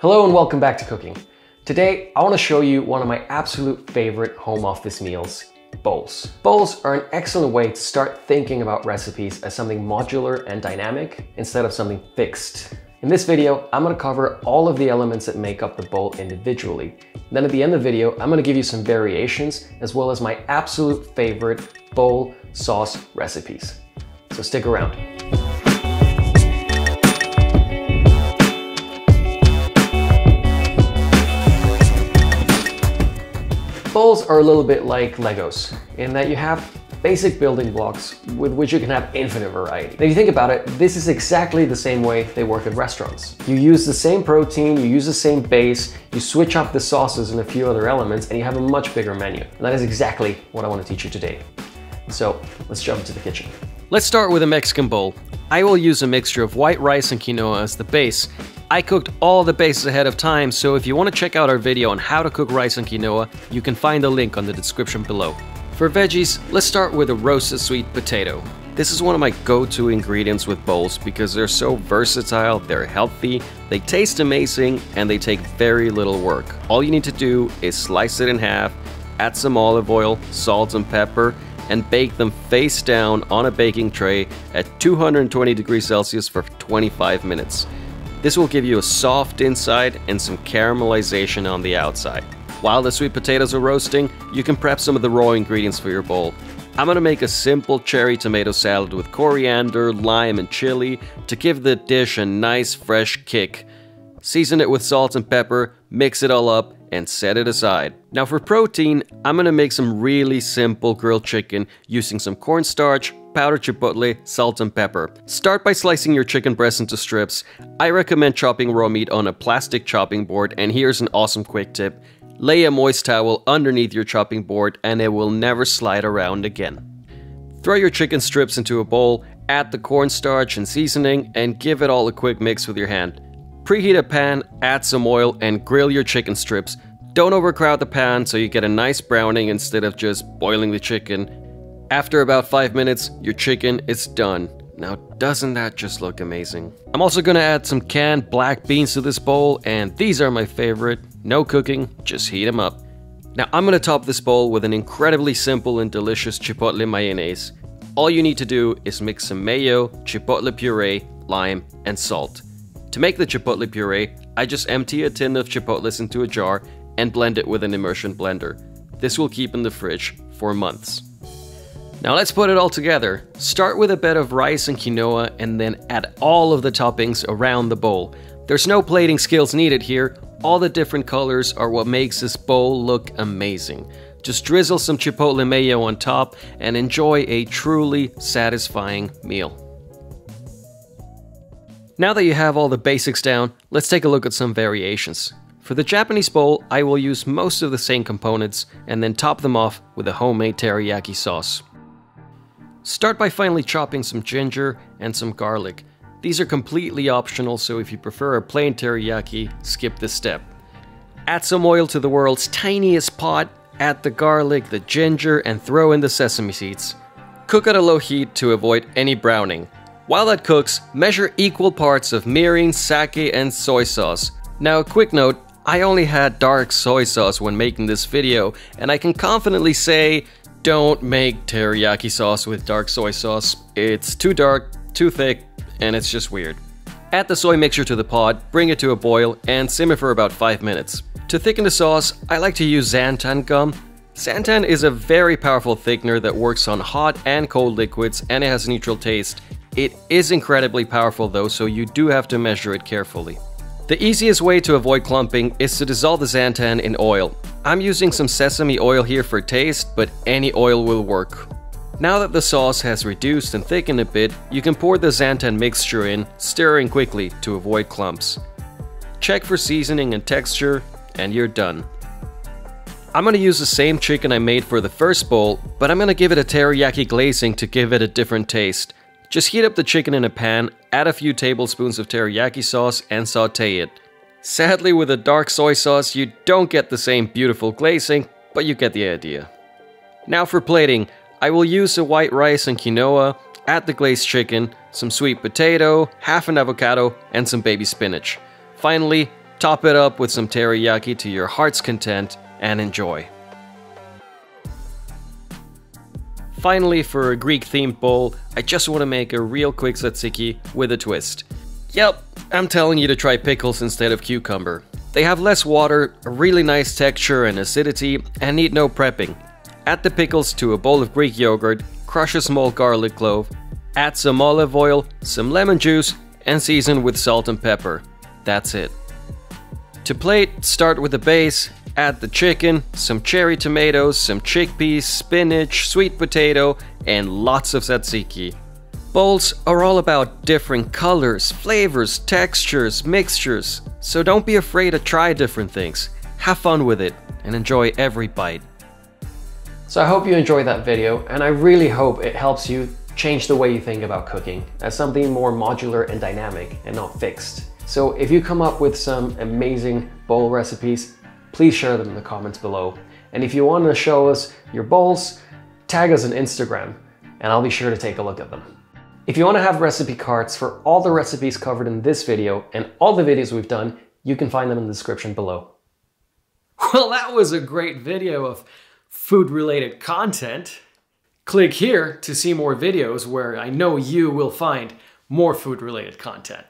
Hello and welcome back to cooking. Today, I want to show you one of my absolute favorite home office meals, bowls. Bowls are an excellent way to start thinking about recipes as something modular and dynamic instead of something fixed. In this video, I'm going to cover all of the elements that make up the bowl individually. Then at the end of the video, I'm going to give you some variations as well as my absolute favorite bowl sauce recipes. So stick around. Bowls are a little bit like Legos in that you have basic building blocks with which you can have infinite variety. Now, if you think about it, this is exactly the same way they work at restaurants. You use the same protein, you use the same base, you switch up the sauces and a few other elements, and you have a much bigger menu. And that is exactly what I want to teach you today. So let's jump into the kitchen. Let's start with a Mexican bowl. I will use a mixture of white rice and quinoa as the base. I cooked all the bases ahead of time, so if you want to check out our video on how to cook rice and quinoa, you can find the link on the description below. For veggies, let's start with a roasted sweet potato. This is one of my go-to ingredients with bowls because they're so versatile, they're healthy, they taste amazing, and they take very little work. All you need to do is slice it in half, add some olive oil, salt and pepper, and bake them face down on a baking tray at 220 degrees Celsius for 25 minutes. This will give you a soft inside and some caramelization on the outside. While the sweet potatoes are roasting, you can prep some of the raw ingredients for your bowl. I'm gonna make a simple cherry tomato salad with coriander, lime, and chili to give the dish a nice fresh kick. Season it with salt and pepper, mix it all up, and set it aside. Now for protein, I'm gonna make some really simple grilled chicken using some cornstarch, powdered chipotle, salt and pepper. Start by slicing your chicken breast into strips. I recommend chopping raw meat on a plastic chopping board, and here's an awesome quick tip. Lay a moist towel underneath your chopping board and it will never slide around again. Throw your chicken strips into a bowl, add the cornstarch and seasoning, and give it all a quick mix with your hand. Preheat a pan, add some oil, and grill your chicken strips. Don't overcrowd the pan so you get a nice browning instead of just boiling the chicken. After about 5 minutes, your chicken is done. Now, doesn't that just look amazing? I'm also gonna add some canned black beans to this bowl, and these are my favorite. No cooking, just heat them up. Now, I'm gonna top this bowl with an incredibly simple and delicious chipotle mayonnaise. All you need to do is mix some mayo, chipotle puree, lime, and salt. To make the chipotle puree, I just empty a tin of chipotles into a jar and blend it with an immersion blender. This will keep in the fridge for months. Now let's put it all together. Start with a bed of rice and quinoa and then add all of the toppings around the bowl. There's no plating skills needed here. All the different colors are what makes this bowl look amazing. Just drizzle some chipotle mayo on top and enjoy a truly satisfying meal. Now that you have all the basics down, let's take a look at some variations. For the Japanese bowl, I will use most of the same components and then top them off with a homemade teriyaki sauce. Start by finely chopping some ginger and some garlic. These are completely optional, so if you prefer a plain teriyaki, skip this step. Add some oil to the world's tiniest pot, add the garlic, the ginger, and throw in the sesame seeds. Cook at a low heat to avoid any browning. While that cooks, measure equal parts of mirin, sake, and soy sauce. Now a quick note, I only had dark soy sauce when making this video, and I can confidently say, don't make teriyaki sauce with dark soy sauce. It's too dark, too thick, and it's just weird. Add the soy mixture to the pot, bring it to a boil, and simmer for about 5 minutes. To thicken the sauce, I like to use xanthan gum. Xanthan is a very powerful thickener that works on hot and cold liquids, and it has a neutral taste. It is incredibly powerful though, so you do have to measure it carefully. The easiest way to avoid clumping is to dissolve the xanthan in oil. I'm using some sesame oil here for taste, but any oil will work. Now that the sauce has reduced and thickened a bit, you can pour the xanthan mixture in, stirring quickly to avoid clumps. Check for seasoning and texture, and you're done. I'm gonna use the same chicken I made for the first bowl, but I'm gonna give it a teriyaki glazing to give it a different taste. Just heat up the chicken in a pan, add a few tablespoons of teriyaki sauce, and saute it. Sadly, with a dark soy sauce, you don't get the same beautiful glazing, but you get the idea. Now for plating, I will use the white rice and quinoa, add the glazed chicken, some sweet potato, half an avocado, and some baby spinach. Finally, Top it up with some teriyaki to your heart's content and enjoy. Finally, for a Greek-themed bowl, I just want to make a real quick tzatziki with a twist. Yep, I'm telling you to try pickles instead of cucumber. They have less water, a really nice texture and acidity, and need no prepping. Add the pickles to a bowl of Greek yogurt, crush a small garlic clove, add some olive oil, some lemon juice, and season with salt and pepper. That's it. To plate, start with the base, add the chicken, some cherry tomatoes, some chickpeas, spinach, sweet potato, and lots of tzatziki. Bowls are all about different colors, flavors, textures, mixtures, so don't be afraid to try different things. Have fun with it and enjoy every bite. So I hope you enjoyed that video, and I really hope it helps you change the way you think about cooking as something more modular and dynamic and not fixed. So if you come up with some amazing bowl recipes, please share them in the comments below. And if you want to show us your bowls, tag us on Instagram and I'll be sure to take a look at them. If you want to have recipe cards for all the recipes covered in this video and all the videos we've done, you can find them in the description below. Well, that was a great video of food-related content. Click here to see more videos where I know you will find more food-related content.